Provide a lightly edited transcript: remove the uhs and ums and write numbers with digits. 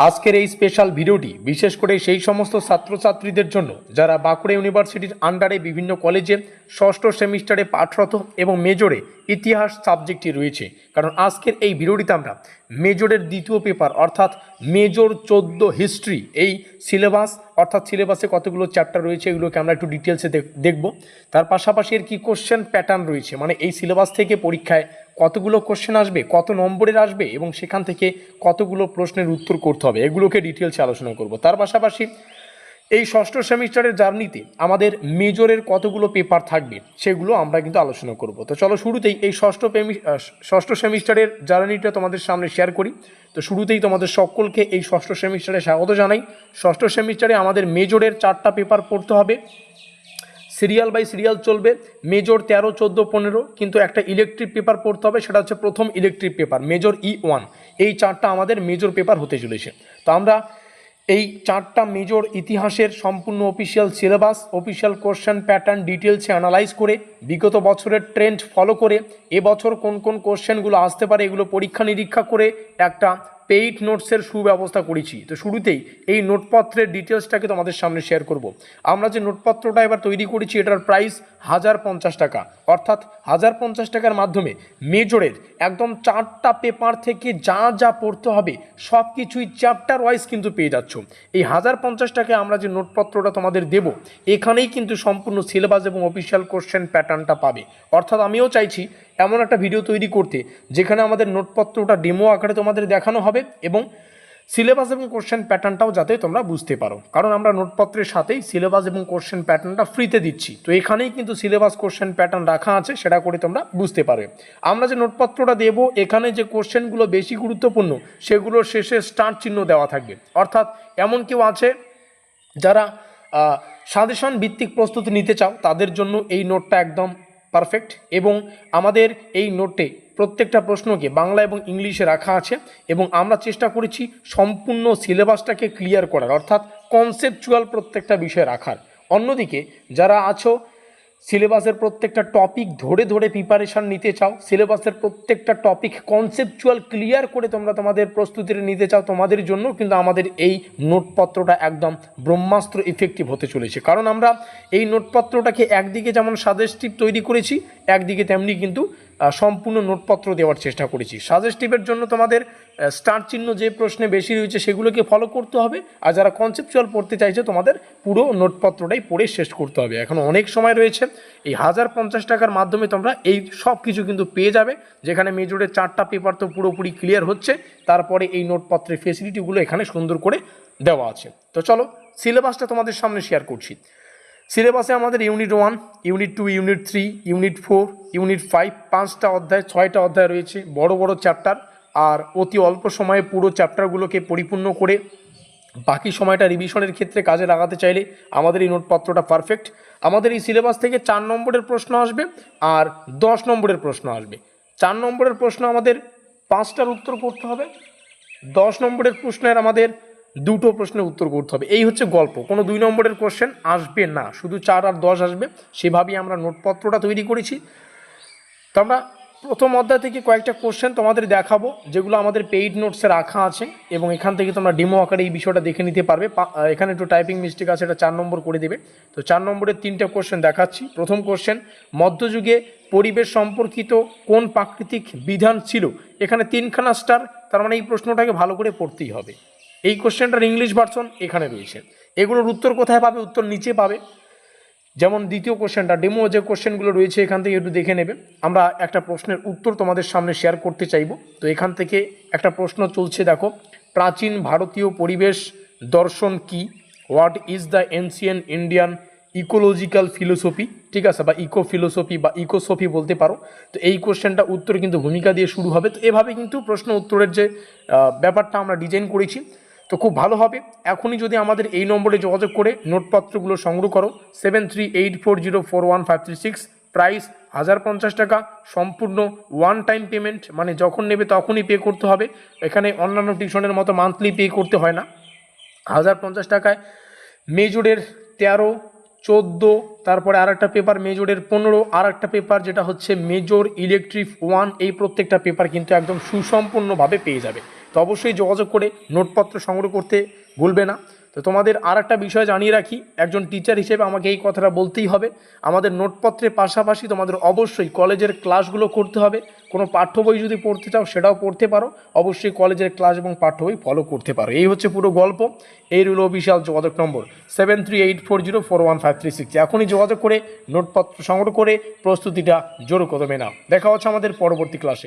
আজকের এই স্পেশাল ভিডিওটি বিশেষ করে সেই সমস্ত ছাত্রছাত্রীদের জন্য যারা বাঁকুড়া ইউনিভার্সিটির আন্ডারে বিভিন্ন কলেজে ষষ্ঠ সেমিস্টারে পাঠরত এবং মেজরে ইতিহাস সাবজেক্টটি রয়েছে। কারণ আজকের এই ভিডিওটিতে আমরা মেজরের দ্বিতীয় পেপার অর্থাৎ মেজর 14 হিস্ট্রি এই সিলেবাস অর্থাৎ সিলেবাসে কতগুলো চ্যাপ্টার রয়েছে এগুলোকে আমরা একটু ডিটেলসে দেখব। তার পাশাপাশি এর কি কোশ্চেন প্যাটার্ন রয়েছে, মানে এই সিলেবাস থেকে পরীক্ষায় কতগুলো কোশ্চেন আসবে, কত নম্বরের আসবে এবং সেখান থেকে কতগুলো প্রশ্নের উত্তর করতে হবে, এগুলোকে ডিটেলসে আলোচনা করব। তার পাশাপাশি এই ষষ্ঠ সেমিস্টারের জার্নিতে আমাদের মেজরের কতগুলো পেপার থাকবে সেগুলো আমরা কিন্তু আলোচনা করব। তো চলো শুরুতেই এই ষষ্ঠ সেমিস্টারের জার্নিটা তোমাদের সামনে শেয়ার করি। তো শুরুতেই তোমাদের সকলকে এই ষষ্ঠ সেমিস্টারে স্বাগত জানাই। ষষ্ঠ সেমিস্টারে আমাদের মেজরের 4টা পেপার পড়তে হবে, সিরিয়াল বাই সিরিয়াল চলবে। মেজর 13, 14, 15, কিন্তু একটা ইলেকট্রিক পেপার পড়তে হবে, সেটা হচ্ছে প্রথম ইলেকট্রিক পেপার মেজর E1। এই 4টা আমাদের মেজর পেপার হতে চলেছে। তো আমরা এই 4টা মেজর ইতিহাসের সম্পূর্ণ official syllabus, official question pattern ডিটেলসে অ্যানালাইজ করে বিগত বছরের ট্রেন্ড ফলো করে এবছর কোন কোন কোশ্চেনগুলো আসতে পারে এগুলো পরীক্ষা নিরীক্ষা করে একটা পেইড নোটসের সুব্যবস্থা করেছি। তো শুরুতেই এই নোটপত্রের ডিটেলসটাকে তোমাদের সামনে শেয়ার করব। আমরা যে নোটপত্রটা এবার তৈরি করেছি এটার প্রাইস 1050 টাকা, অর্থাৎ 1050 টাকার মাধ্যমে মেজরের একদম 4টা পেপার থেকে যা যা পড়তে হবে সব কিছুই চ্যাপ্টার ওয়াইজ কিন্তু পেয়ে যাচ্ছ। এই 1050 টাকায় আমরা যে নোটপত্রটা তোমাদের দেব এখানেই কিন্তু সম্পূর্ণ সিলেবাস এবং অফিসিয়াল কোশ্চেন প্যাটার্নটা পাবে। অর্থাৎ আমিও চাইছি এমন একটা ভিডিও তৈরি করতে যেখানে আমাদের নোটপত্রটা ডেমো আকারে তোমাদের দেখানো হবে এবং সিলেবাস এবং কোশ্চেন প্যাটার্নটাও যাতে তোমরা বুঝতে পারো, কারণ আমরা নোটপত্রের সাথেই সিলেবাস এবং কোশ্চেন প্যাটার্নটা ফ্রিতে দিচ্ছি। তো এখানেই কিন্তু সিলেবাস কোশ্চেন প্যাটার্ন রাখা আছে, সেটা করে তোমরা বুঝতে পারবে। আমরা যে নোটপত্রটা দেব এখানে যে কোশ্চেনগুলো বেশি গুরুত্বপূর্ণ সেগুলোর শেষে স্টার চিহ্ন দেওয়া থাকবে। অর্থাৎ এমন কেউ আছে যারা সাজেশন ভিত্তিক প্রস্তুতি নিতে চাও তাদের জন্য এই নোটটা একদম পারফেক্ট। এবং আমাদের এই নোটে প্রত্যেকটা প্রশ্নকে বাংলা এবং ইংলিশে রাখা আছে এবং আমরা চেষ্টা করেছি সম্পূর্ণ সিলেবাসটাকে ক্লিয়ার করার, অর্থাৎ কনসেপচুয়াল প্রত্যেকটা বিষয় রাখার। অন্যদিকে যারা আছো সিলেবাসের প্রত্যেকটা টপিক ধরে ধরে প্রিপারেশান নিতে চাও, সিলেবাসের প্রত্যেকটা টপিক কনসেপচুয়াল ক্লিয়ার করে তোমরা তোমাদের প্রস্তুতিটা নিতে চাও, তোমাদের জন্য কিন্তু আমাদের এই নোটপত্রটা একদম ব্রহ্মাস্ত্র ইফেক্টিভ হতে চলেছে। কারণ আমরা এই নোটপত্রটাকে একদিকে যেমন সাজেস্টিভ তৈরি করেছি একদিকে তেমনি কিন্তু সম্পূর্ণ নোটপত্র দেওয়ার চেষ্টা করেছি। সাজেস্টিভের জন্য তোমাদের স্টার চিহ্ন যে প্রশ্নে বেশি রয়েছে সেগুলোকে ফলো করতে হবে, আর যারা কনসেপচুয়াল পড়তে চাইছে তোমাদের পুরো নোটপত্রটাই পড়ে শেষ করতে হবে। এখন অনেক সময় রয়েছে, এই 1050 টাকার মাধ্যমে তোমরা এই সব কিছু কিন্তু পেয়ে যাবে, যেখানে মেজরের 4টা পেপার তো পুরোপুরি ক্লিয়ার হচ্ছে, তারপরে এই নোটপত্রের ফেসিলিটিগুলো এখানে সুন্দর করে দেওয়া আছে। তো চলো সিলেবাসটা তোমাদের সামনে শেয়ার করছি। সিলেবাসে আমাদের unit 1, unit 2, unit 3, unit 4, unit 5, 5টা অধ্যায়, 6টা অধ্যায় রয়েছে, বড় বড় চ্যাপ্টার। আর অতি অল্প সময়ে পুরো চ্যাপ্টারগুলোকে পরিপূর্ণ করে বাকি সময়টা রিভিশনের ক্ষেত্রে কাজে লাগাতে চাইলে আমাদের এই নোটপত্রটা পারফেক্ট। আমাদের এই সিলেবাস থেকে 4 নম্বরের প্রশ্ন আসবে আর 10 নম্বরের প্রশ্ন আসবে। 4 নম্বরের প্রশ্ন আমাদের 5টার উত্তর করতে হবে, 10 নম্বরের প্রশ্নের আমাদের 2টো প্রশ্নের উত্তর করতে হবে। এই হচ্ছে গল্প, কোনো 2 নম্বরের কোশ্চেন আসবে না, শুধু 4 আর 10 আসবে। সেভাবেই আমরা নোটপত্রটা তৈরি করেছি। তো আমরা প্রথম অধ্যায় থেকে কয়েকটা কোশ্চেন তোমাদের দেখাবো যেগুলো আমাদের পেইড নোটসে রাখা আছে এবং এখান থেকে তোমরা ডেমো আকারে এই বিষয়টা দেখে নিতে পারবে। এখানে একটু টাইপিং মিস্টেক আছে, এটা 4 নম্বর করে দেবে। তো 4 নম্বরের 3টা কোশ্চেন দেখাচ্ছি। প্রথম কোশ্চেন, মধ্যযুগে পরিবেশ সম্পর্কিত কোন প্রাকৃতিক বিধান ছিল? এখানে 3খানা স্টার, তার মানে এই প্রশ্নটাকে ভালো করে পড়তেই হবে। এই কোশ্চেনটার ইংলিশ ভার্সন এখানে রয়েছে। এগুলোর উত্তর কোথায় পাবে? উত্তর নিচে পাবে। যেমন দ্বিতীয় কোশ্চেনটা, ডেমো যে কোশ্চেনগুলো রয়েছে এখান থেকে একটু দেখে নেবে। আমরা একটা প্রশ্নের উত্তর তোমাদের সামনে শেয়ার করতে চাইব। তো এখান থেকে একটা প্রশ্ন চলছে, দেখো, প্রাচীন ভারতীয় পরিবেশ দর্শন কি? What is the ancient Indian ecological philosophy? ঠিক আছে, বা ইকো ফিলোসফি বা ইকোসফি বলতে পারো। তো এই কোশ্চেনটা উত্তর কিন্তু ভূমিকা দিয়ে শুরু হবে। তো এভাবে কিন্তু প্রশ্ন উত্তরের যে ব্যাপারটা আমরা ডিজাইন করেছি, তো খুব ভালো হবে। এখনই যদি আমাদের এই নম্বরে যোগাযোগ করে নোটপত্রগুলো সংগ্রহ করো, 7384041536, প্রাইস 1050 টাকা, সম্পূর্ণ ওয়ান টাইম পেমেন্ট, মানে যখন নেবে তখনই পে করতে হবে। এখানে অন্যান্য টিউশনের মতো মান্থলি পে করতে হয় না। 1050 টাকায় মেজরের 13, 14, তারপরে আর একটা পেপার মেজরের 15, আর একটা পেপার যেটা হচ্ছে মেজর ইলেকট্রিক 1, এই প্রত্যেকটা পেপার কিন্তু একদম সুসম্পূর্ণভাবে পেয়ে যাবে। তো অবশ্যই যোগাযোগ করে নোটপত্র সংগ্রহ করতে ভুলবে না। তো তোমাদের আর একটা বিষয় জানিয়ে রাখি, একজন টিচার হিসেবে আমাকে এই কথাটা বলতেই হবে, আমাদের নোটপত্রের পাশাপাশি তোমাদের অবশ্যই কলেজের ক্লাসগুলো করতে হবে। কোনো পাঠ্য বই যদি পড়তে চাও সেটাও পড়তে পারো, অবশ্যই কলেজের ক্লাস এবং পাঠ্য বই ফলো করতে পারো। এই হচ্ছে পুরো গল্প। এই রইল অফিসিয়াল যোগাযোগ নম্বর 7384041536। এখনই যোগাযোগ করে নোটপত্র সংগ্রহ করে প্রস্তুতিটা জোর কদমে নাও। দেখা হচ্ছে আমাদের পরবর্তী ক্লাসে।